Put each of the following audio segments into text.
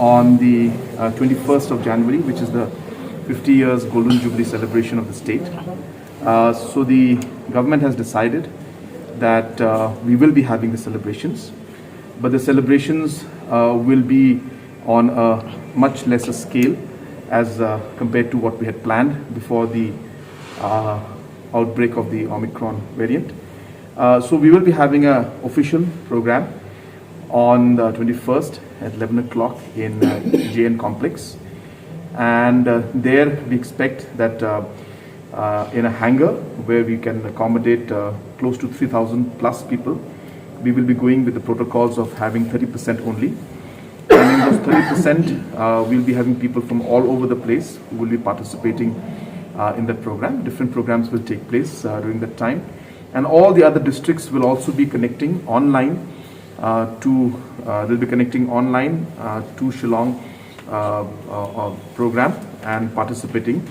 on the 21st of January, which is the 50 years Golden Jubilee celebration of the state. So the government has decided that we will be having the celebrations, but the celebrations will be on a much lesser scale as compared to what we had planned before the outbreak of the Omicron variant. So we will be having an official program on the 21st at 11 o'clock in JN Complex, and there we expect that in a hangar where we can accommodate close to 3,000 plus people, we will be going with the protocols of having 30% only. And in those 30%, we'll be having people from all over the place who will be participating in that program. Different programs will take place during that time. And all the other districts will also be connecting online they'll be connecting online to Shillong program and participating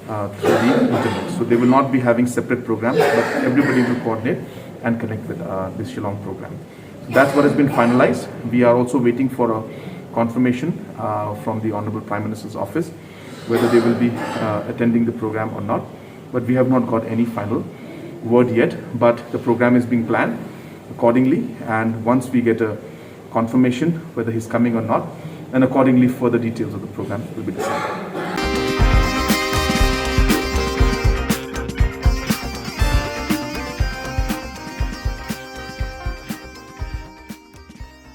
through the internet. So they will not be having separate programs, but everybody will coordinate and connect with this Shillong program. So that's what has been finalized. We are also waiting for a confirmation from the Honorable Prime Minister's office whether they will be attending the program or not. But we have not got any final word yet. But the program is being planned accordingly, and once we get a confirmation whether he's coming or not, then accordingly further details of the program will be decided.